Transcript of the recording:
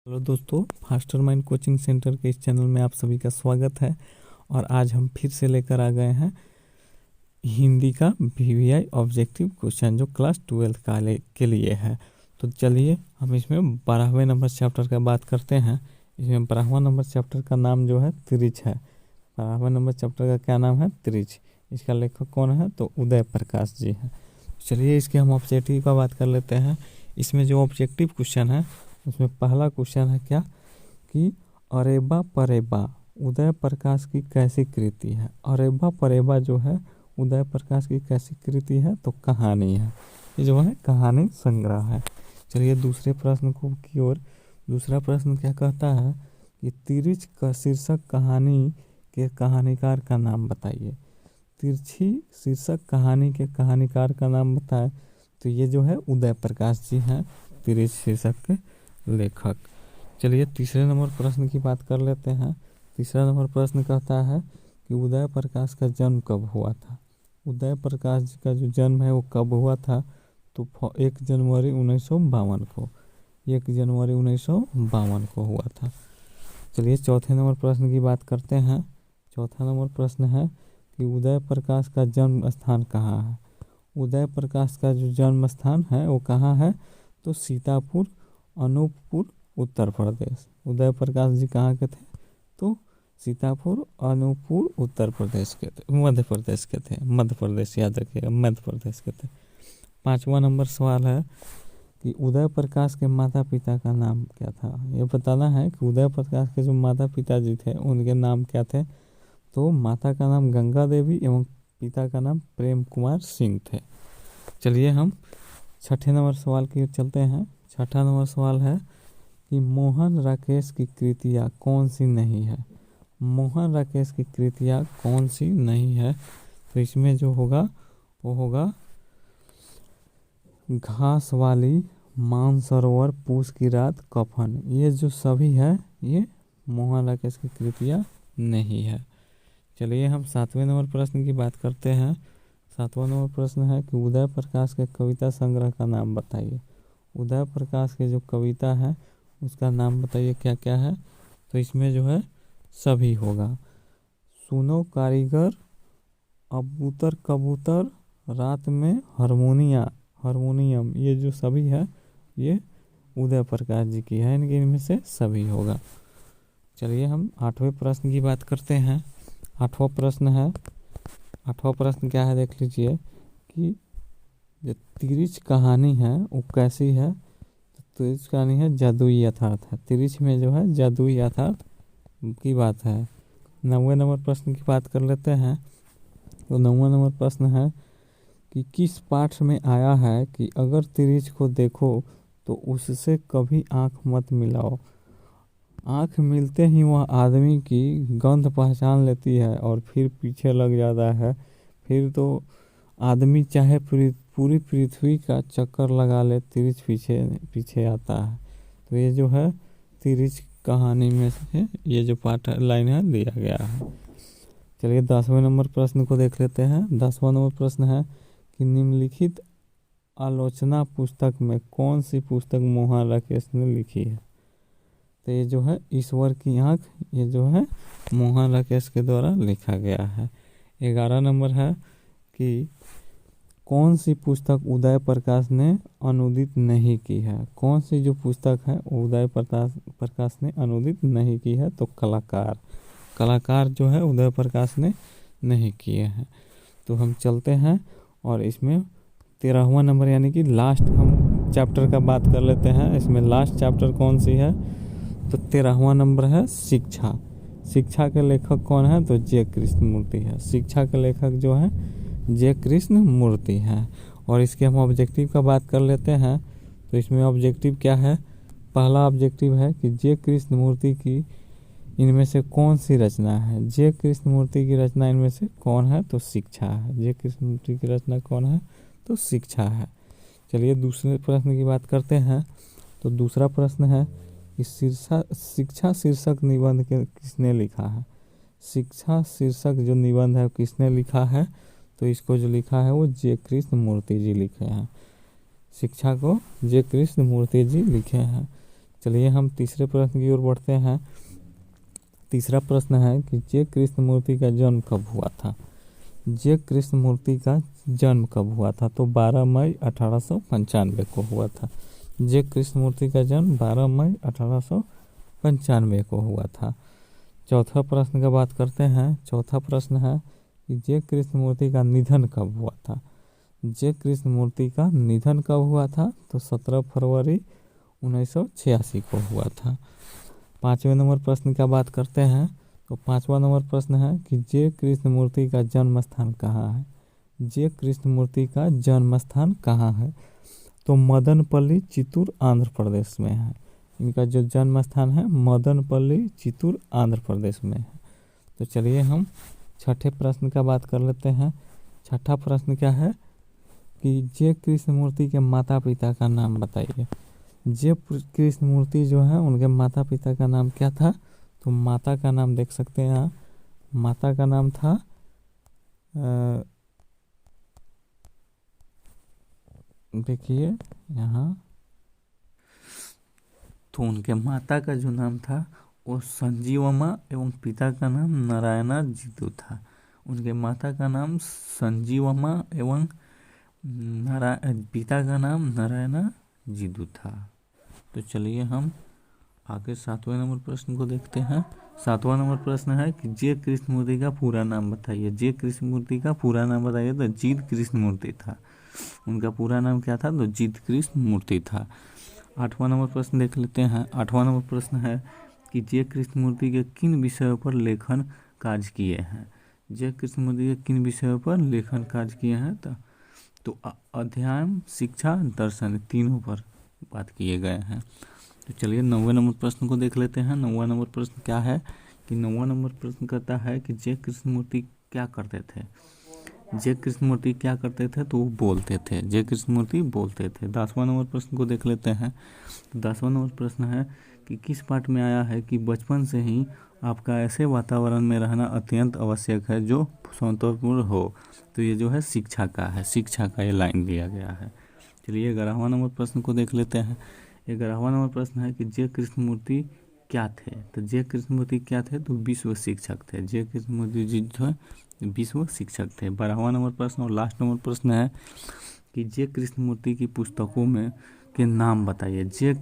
Hello दोस्तों, faster mind coaching centre के इस चैनल में आप सभी का स्वागत है। और आज हम फिर से लेकर आ गए हैं हिंदी का वीवीआई ऑब्जेक्टिव क्वेश्चन जो क्लास 12 के लिए है। तो चलिए हम इसमें 12वें नंबर चैप्टर का बात करते हैं। इसमें 12वां नंबर चैप्टर का नाम जो है त्रिच है। 12वें नंबर चैप्टर का क्या नाम है? त्रिच। इसका लेखक कौन है? तो उदय प्रकाश जी हैं। चलिए इसके हम ऑब्जेक्टिव का बात कर लेते हैं। इसमें जो ऑब्जेक्टिव क्वेश्चन है उसमें पहला क्वेश्चन है क्या कि अरेबा परेबा उदय प्रकाश की कैसी कृति है। अरेबा परेबा जो है उदय प्रकाश की कैसी कृति है? तो कहानी है। ये जो है कहानी संग्रह है। चलिए दूसरे प्रश्न को की ओर। दूसरा प्रश्न क्या कहता है कि तिरछ का शीर्षक कहानी के कहानीकार का नाम बताइए। तिरछी शीर्षक कहानी के कहानीकार का नाम बताए तो ये जो है उदय प्रकाश जी हैं, तिरछ शीर्षक के लेखक। चलिए तीसरे नंबर प्रश्न की बात कर लेते हैं। तीसरा नंबर प्रश्न कहता है कि उदय प्रकाश का जन्म कब हुआ था। उदय प्रकाश जी का जो जन्म है वो कब हुआ था? तो 1 जनवरी 1952 को 1 जनवरी 1952 को हुआ था। चलिए चौथे नंबर प्रश्न की बात करते हैं। चौथा नंबर प्रश्न है कि उदय प्रकाश का जन्म स्थान कहाँ है। उदय प्रकाश का जो जन्म स्थान है वो कहाँ है? तो सीतापुर, अनूपपुर, उत्तर प्रदेश। उदय प्रकाश जी कहाँ के थे? तो सीतापुर, अनूपपुर, उत्तर प्रदेश के थे, मध्य प्रदेश के थे। मध्य प्रदेश याद रखिएगा, मध्य प्रदेश के थे। 5वां नंबर सवाल है कि उदय प्रकाश के माता पिता का नाम क्या था। ये बताना है कि उदय प्रकाश के जो माता पिता जी थे उनके नाम क्या थे। तो माता का नाम गंगा देवी एवं पिता का नाम प्रेम कुमार सिंह थे। चलिए हम छठे नंबर सवाल की ओर चलते हैं। छठा नंबर सवाल है कि मोहन राकेश की कृतियाँ कौन सी नहीं है। मोहन राकेश की कृतियाँ कौन सी नहीं है? तो इसमें जो होगा वो होगा घास वाली, मानसरोवर, पूस की रात, कफन। ये जो सभी है ये मोहन राकेश की कृतियाँ नहीं है। चलिए हम 7वें नंबर प्रश्न की बात करते हैं। 7वां नंबर प्रश्न है कि उदय प्रकाश के कविता संग्रह का नाम बताइए। उदय प्रकाश के जो कविता है उसका नाम बताइए क्या क्या है। तो इसमें जो है सभी होगा। सुनो कारीगर, अबूतर कबूतर, रात में हारमोनियम, ये जो सभी है ये उदय प्रकाश जी की है। इनमें से सभी होगा। चलिए हम 8वें प्रश्न की बात करते हैं। 8वां प्रश्न है। 8वां प्रश्न क्या है देख लीजिए कि जो तिरछ कहानी है वो कैसी है। तो तिरछ कहानी है जादुई यथार्थ है। तिरछ में जो है जादुई यथार्थ की बात है। 9वें नंबर प्रश्न की बात कर लेते हैं। तो 9वां नंबर प्रश्न है कि किस पाठ में आया है कि अगर तिरछ को देखो तो उससे कभी आंख मत मिलाओ। आंख मिलते ही वह आदमी की गंध पहचान लेती है और फिर पीछे लग जाता है। फिर तो आदमी चाहे पूरी पृथ्वी का चक्कर लगा ले, तिरछ पीछे पीछे आता है। तो ये जो है तिरछ कहानी में से ये जो पाठ लाइन है दिया गया है। चलिए 10वें नंबर प्रश्न को देख लेते हैं। 10वां नंबर प्रश्न है कि निम्नलिखित आलोचना पुस्तक में कौन सी पुस्तक मोहन राकेश ने लिखी है। तो ये जो है ईश्वर की आँख, ये जो है मोहन राकेश के द्वारा लिखा गया है। 11 नंबर है कि कौन सी पुस्तक उदय प्रकाश ने अनुदित नहीं की है। कौन सी जो पुस्तक है उदय प्रकाश ने अनुदित नहीं की है। तो कलाकार जो है उदय प्रकाश ने नहीं किए हैं। तो हम चलते हैं और इसमें 13वां नंबर यानी कि लास्ट हम चैप्टर का बात कर लेते हैं। इसमें लास्ट चैप्टर कौन सी है? तो 13वां नंबर है शिक्षा। शिक्षा के लेखक कौन है? तो जे कृष्णमूर्ति है। शिक्षा के लेखक जो है जे कृष्णमूर्ति है। और इसके हम ऑब्जेक्टिव का बात कर लेते हैं। तो इसमें ऑब्जेक्टिव क्या है? पहला ऑब्जेक्टिव है कि जे कृष्णमूर्ति की इनमें से कौन सी रचना है। जे कृष्णमूर्ति की रचना इनमें से कौन है? तो शिक्षा है। जे कृष्णमूर्ति की रचना कौन है? तो शिक्षा है। चलिए दूसरे प्रश्न की बात करते हैं। तो दूसरा प्रश्न है कि शिक्षा शीर्षक निबंध के किसने लिखा है। शिक्षा शीर्षक जो निबंध है किसने लिखा है? तो इसको जो लिखा है वो जे कृष्णमूर्ति जी लिखे हैं। शिक्षा को जे कृष्णमूर्ति जी लिखे हैं। चलिए हम तीसरे प्रश्न की ओर बढ़ते हैं। तीसरा प्रश्न है कि जे कृष्णमूर्ति का जन्म कब हुआ था। जे कृष्णमूर्ति का जन्म कब हुआ था, तो 12 मई 1895 को हुआ था। जे कृष्णमूर्ति का जन्म 12 मई 1895 को हुआ था। चौथा प्रश्न का बात करते हैं। चौथा प्रश्न है कि जे कृष्णमूर्ति का निधन कब हुआ था। जे कृष्णमूर्ति का निधन कब हुआ था, तो 17 फरवरी 1986 को हुआ था। पाँचवें नंबर प्रश्न का बात करते हैं। तो पाँचवा नंबर प्रश्न है कि जे कृष्णमूर्ति का जन्म स्थान कहाँ है। जे कृष्णमूर्ति का जन्म स्थान कहाँ है, तो मदनपल्ली चित्तूर आंध्र प्रदेश में है। इनका जो जन्म स्थान है मदनपल्ली चित्तूर आंध्र प्रदेश में है। तो चलिए हम छठे प्रश्न का बात कर लेते हैं। छठा प्रश्न क्या है कि जे कृष्णमूर्ति के माता पिता का नाम बताइए। जे कृष्णमूर्ति जो है उनके माता पिता का नाम क्या था, तो माता का नाम देख सकते हैं यहाँ। माता का नाम था देखिए यहाँ, तो उनके माता का जो नाम था वो संजीवमा एवं पिता का नाम नारायणा जितू था। उनके माता का नाम संजीवमा एवं पिता का नाम नारायणा जितू था। तो चलिए हम आगे सातवें नंबर प्रश्न को देखते हैं। सातवां नंबर प्रश्न है कि जे कृष्णमूर्ति का पूरा नाम बताइए। जे कृष्णमूर्ति का पूरा नाम बताइए, तो जीत कृष्णमूर्ति था। उनका पूरा नाम क्या था, तो जीत कृष्णमूर्ति था। आठवां नंबर प्रश्न देख लेते हैं। आठवां नंबर प्रश्न है कि जे कृष्णमूर्ति के किन विषयों पर लेखन कार्य किए हैं। जे कृष्णमूर्ति के किन विषयों पर लेखन कार्य किए हैं, तो अध्यात्म, शिक्षा, दर्शन, तीनों पर बात किए गए हैं। तो चलिए 9वें नंबर प्रश्न को देख लेते हैं। 9वां नंबर प्रश्न क्या है कि 9वां नंबर प्रश्न कहता है कि जे कृष्णमूर्ति क्या करते थे। जे कृष्णमूर्ति क्या करते थे, तो वो बोलते थे। जे कृष्णमूर्ति बोलते थे। 10वां नंबर प्रश्न को देख लेते हैं। तो 10वां नंबर प्रश्न है कि किस पाठ में आया है कि बचपन से ही आपका ऐसे वातावरण में रहना अत्यंत आवश्यक है जो सौंदर्यपूर्ण हो। तो ये जो है शिक्षा का है, शिक्षा का ये लाइन दिया गया है। चलिए 11वां नंबर प्रश्न को देख लेते हैं। 11वां नंबर प्रश्न है कि जे कृष्णमूर्ति क्या थे। तो जे कृष्णमूर्ति क्या थे, तो विश्व शिक्षक थे। जे कृष्णमूर्ति जी जो है विश्व शिक्षक थे। 12वां नंबर प्रश्न और लास्ट नंबर प्रश्न है कि जे कृष्णमूर्ति की पुस्तकों में के नाम बताइए। जे